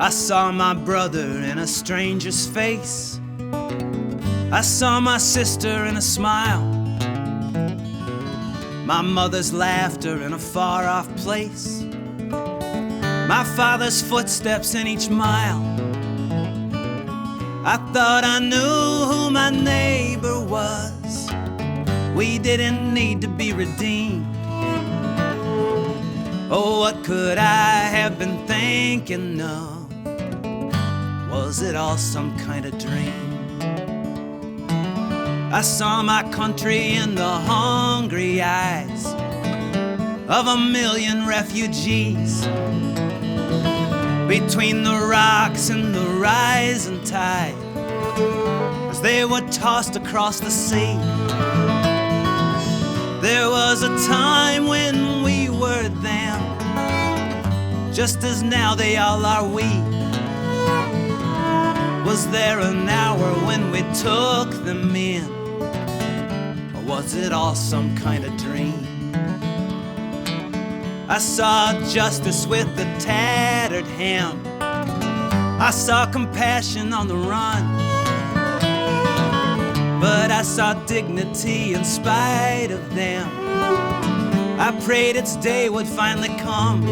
I saw my brother in a stranger's face. I saw my sister in a smile, my mother's laughter in a far-off place, my father's footsteps in each mile. I thought I knew who my neighbor was. We didn't need to be redeemed. Oh, what could I have been thinking of? Was it all some kind of dream? I saw my country in the hungry eyes of 1,000,000 refugees, between the rocks and the rising tide, as they were tossed across the sea. There was a time when we were them, just as now they all are we. Was there an hour when we took them in, or was it all some kind of dream? I saw justice with the tattered hem. I saw compassion on the run, but I saw dignity in spite of them. I prayed its day would finally come.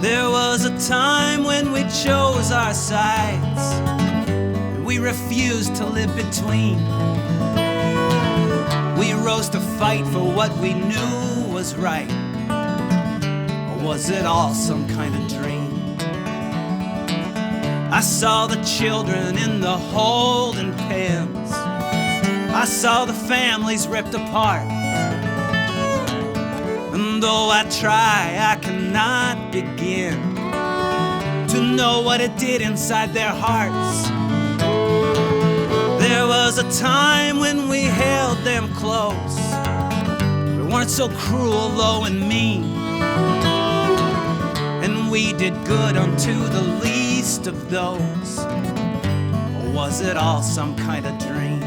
There was a time when we chose our sides, and we refused to live between. We rose to fight for what we knew was right, or was it all some kind of dream? I saw the children in the holding pens. I saw the families ripped apart. And though I try, I cannot begin to know what it did inside their hearts. There was a time when we held them close. We weren't so cruel, low and mean, and we did good unto the least of those. Or was it all some kind of dream?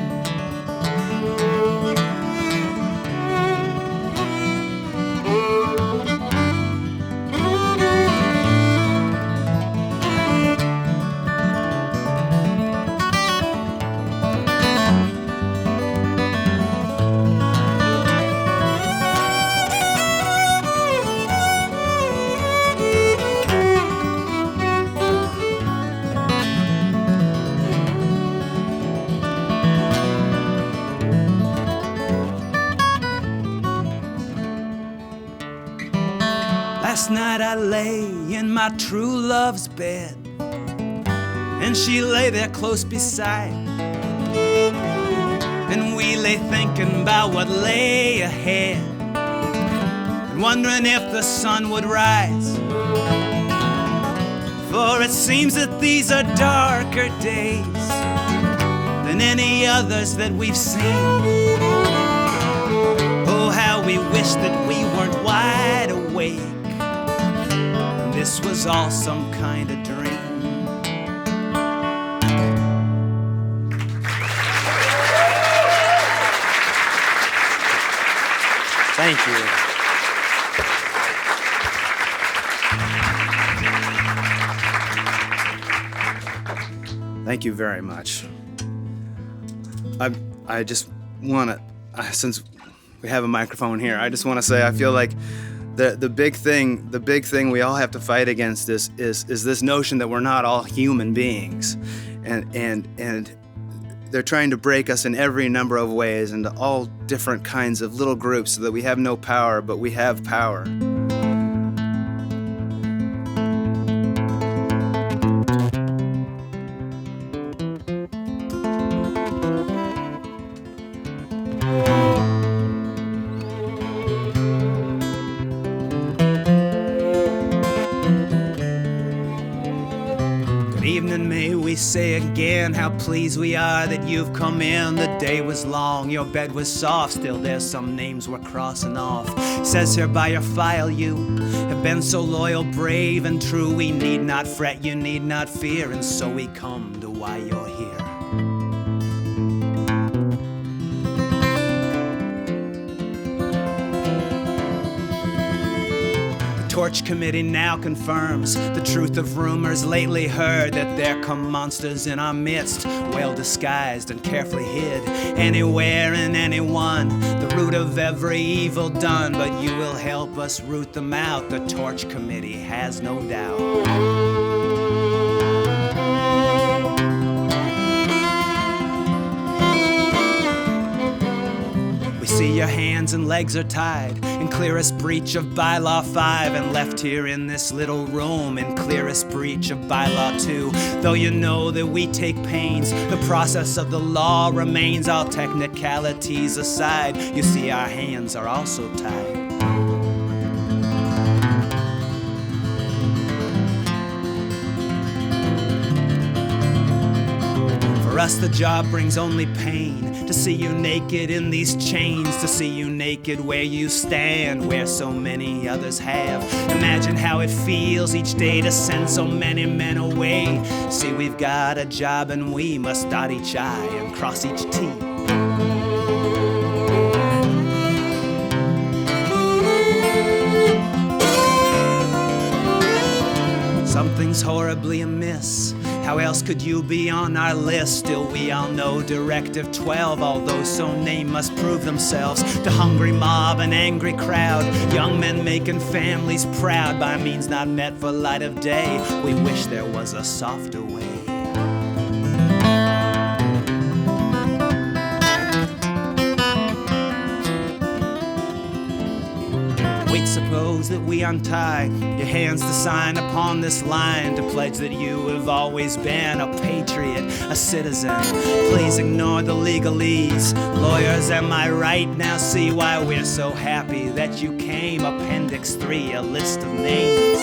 Last night I lay in my true love's bed, and she lay there close beside, and we lay thinking about what lay ahead, and wondering if the sun would rise. For it seems that these are darker days than any others that we've seen. Oh, how we wish that we weren't wide awake. This was all some kind of dream. Thank you. Thank you very much. I just want to, since we have a microphone here, I just want to say I feel like the big thing we all have to fight against is this notion that we're not all human beings, and they're trying to break us in every number of ways into all different kinds of little groups so that we have no power, but we have power. Say again how pleased we are that you've come in. The day was long, your bed was soft, still there's some names we're crossing off. Says here by your file you have been so loyal, brave and true. We need not fret, you need not fear, and so we come to why you're here. Torche Committee now confirms the truth of rumors lately heard, that there come monsters in our midst, well disguised and carefully hid, anywhere and anyone, the root of every evil done. But you will help us root them out, the Torche Committee has no doubt. See your hands and legs are tied in clearest breach of bylaw 5, and left here in this little room in clearest breach of bylaw 2. Though you know that we take pains, the process of the law remains. All technicalities aside, you see our hands are also tied. For us the job brings only pain, to see you naked in these chains, to see you naked where you stand, where so many others have. Imagine how it feels each day to send so many men away. See, we've got a job and we must dot each I and cross each T. Something's horribly amiss. How else could you be on our list? Still we all know Directive 12, all those so named must prove themselves to hungry mob and angry crowd. Young men making families proud by means not met for light of day. We wish there was a softer way. Wait, suppose that we untie your hands to sign upon this line, to pledge that you have always been a patriot, a citizen. Please ignore the legalese. Lawyers, am I right? Now see why we're so happy that you came. Appendix 3, a list of names.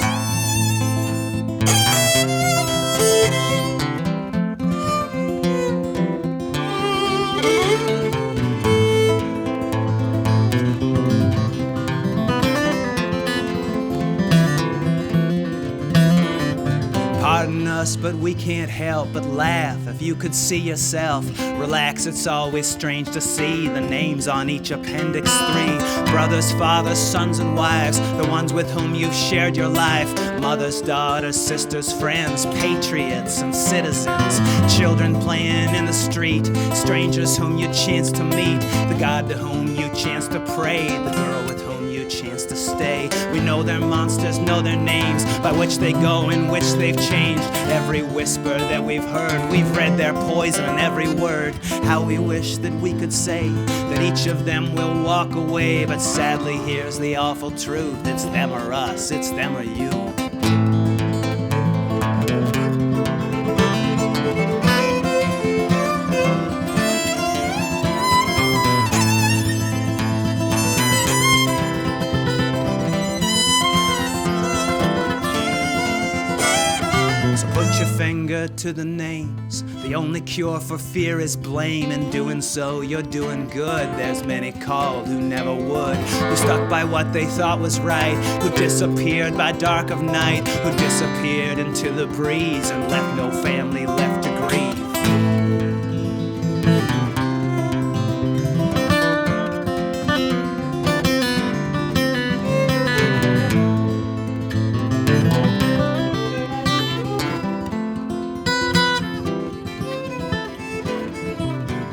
Pardon us, but we can't help but laugh. If you could see yourself, relax, it's always strange to see the names on each Appendix 3. Brothers, fathers, sons and wives, the ones with whom you've shared your life. Mothers, daughters, sisters, friends, patriots and citizens. Children playing in the street, strangers whom you chance to meet. The God to whom you chance to pray, the girl with whom you chance to stay. We know their monsters, know their names, by which they go and which they've changed. Every whisper that we've heard, we've read their poison in every word. How we wish that we could say that each of them will walk away, but sadly here's the awful truth. It's them or us, it's them or you. Finger to the names. The only cure for fear is blame. In doing so, you're doing good. There's many called who never would, who stuck by what they thought was right, who disappeared by dark of night, who disappeared into the breeze and left no family left to grieve.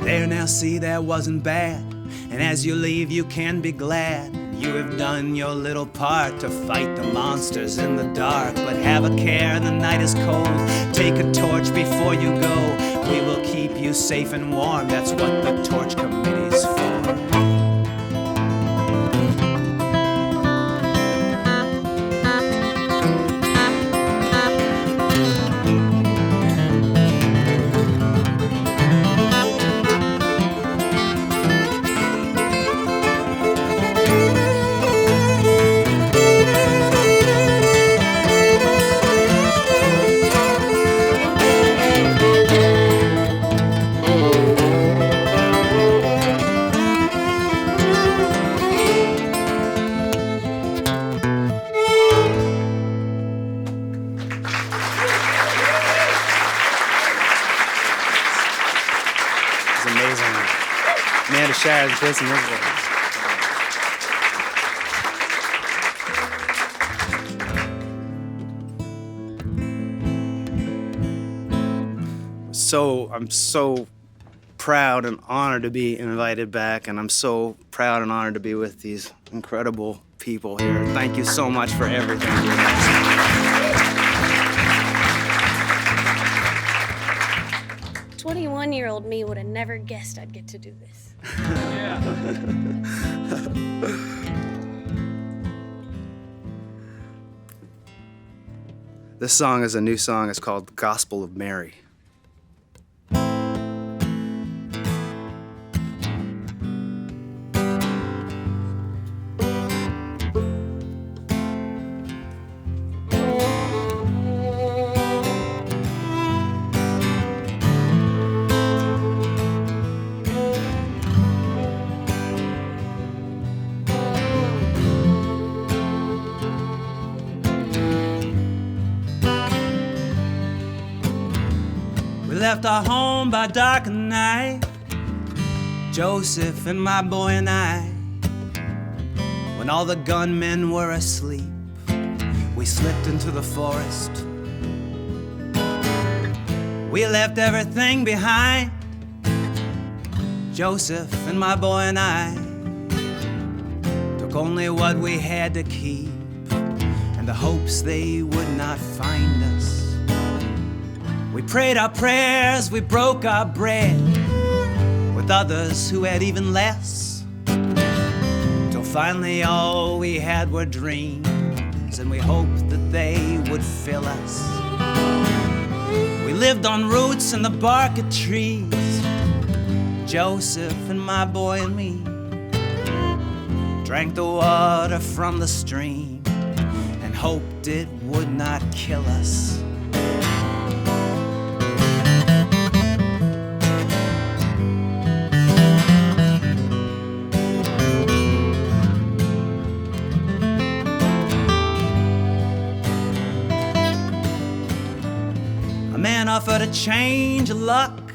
There, now see, that wasn't bad, and as you leave you can be glad you have done your little part to fight the monsters in the dark. But have a care, the night is cold, take a torch before you go. We will keep you safe and warm, that's what the Torche Committee's for. Shires, Jason Isbell. so proud and honored to be invited back, and I'm so proud and honored to be with these incredible people here. Thank you so much for everything. 21-year-old me would have never guessed I'd get to do this. This song is a new song. It's called Gospel of Mary. Left our home by dark of night, Joseph and my boy and I. When all the gunmen were asleep, we slipped into the forest. We left everything behind, Joseph and my boy and I. Took only what we had to keep, and the hopes they would not find us. We prayed our prayers, we broke our bread with others who had even less, till finally all we had were dreams, and we hoped that they would fill us. We lived on roots and the bark of trees, Joseph and my boy and me. Drank the water from the stream and hoped it would not kill us. Offered a change of luck,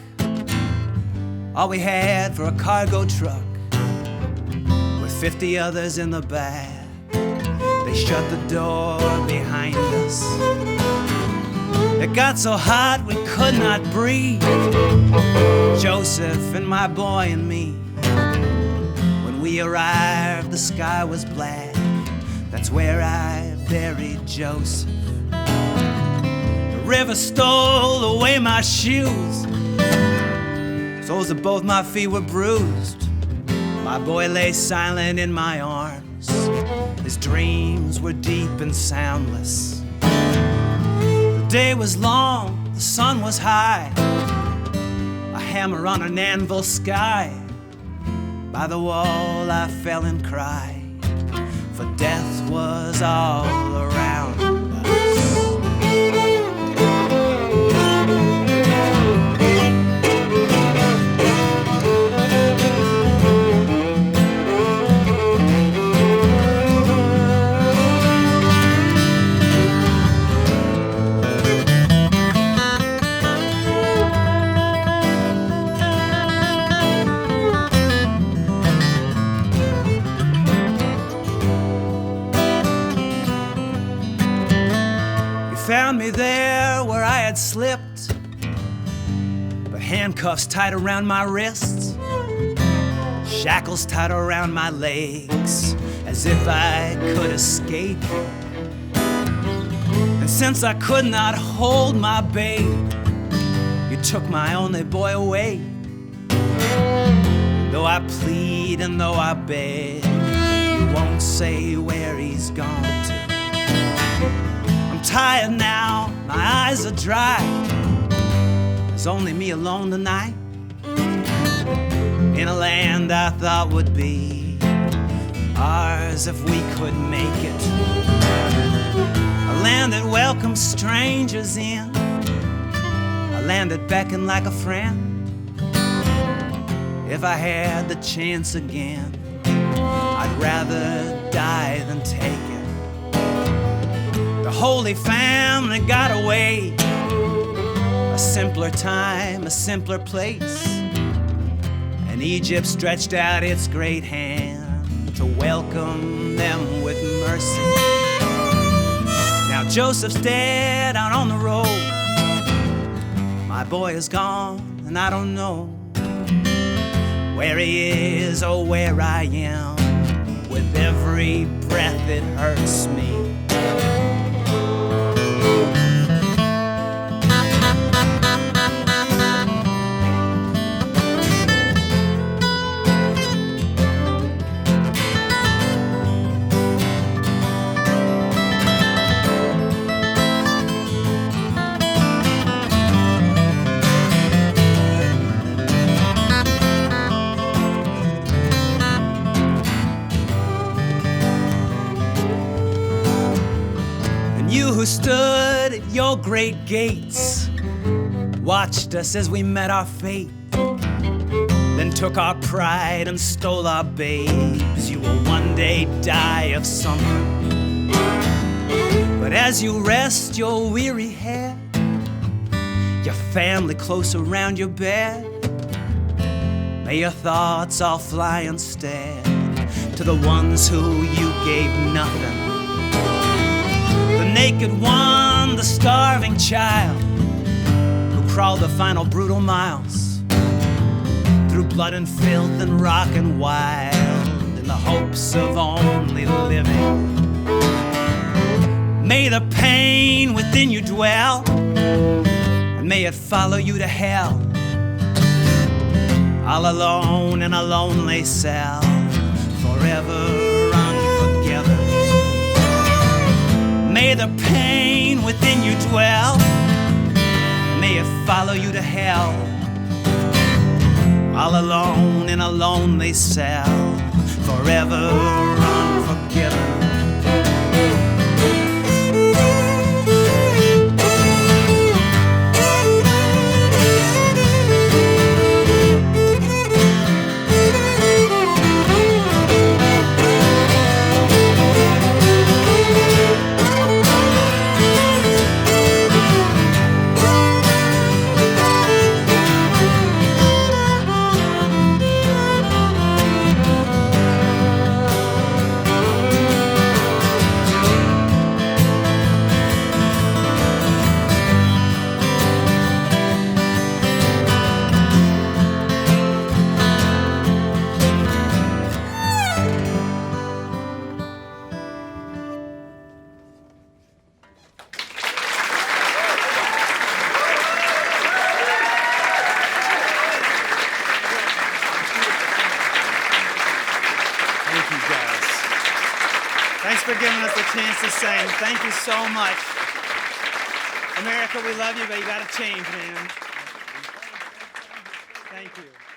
all we had for a cargo truck, with 50 others in the back. They shut the door behind us. It got so hot we could not breathe, Joseph and my boy and me. When we arrived, the sky was black. That's where I buried Joseph. The river stole away my shoes, soles of both my feet were bruised. My boy lay silent in my arms. His dreams were deep and soundless. The day was long, the sun was high, a hammer on an anvil sky. By the wall I fell and cried, for death was all around us. Found me there where I had slipped, but handcuffs tied around my wrists, shackles tied around my legs, as if I could escape. And since I could not hold my babe, you took my only boy away. Though I plead and though I beg, you won't say where he's gone to. Tired now, my eyes are dry. There's only me alone tonight, in a land I thought would be ours if we could make it. A land that welcomes strangers in, a land that beckoned like a friend. If I had the chance again, I'd rather die than take it. The Holy Family got away, a simpler time, a simpler place, and Egypt stretched out its great hand to welcome them with mercy. Now Joseph's dead out on the road, My boy is gone, and I don't know where he is or where I am. With every breath it hurts me. Who stood at your great gates, watched us as we met our fate, then took our pride and stole our babes. You will one day die of something, but as you rest your weary head, your family close around your bed, may your thoughts all fly instead to the ones who you gave nothing. The naked one, the starving child, who crawled the final brutal miles through blood and filth and rock and wild in the hopes of only living. May the pain within you dwell, and may it follow you to hell, all alone in a lonely cell, forever. May the pain within you dwell, may it follow you to hell, all alone in a lonely cell, forever unforgiven. Thanks for giving us the chance to sing. Thank you so much. America, we love you, but you gotta change, man. Thank you.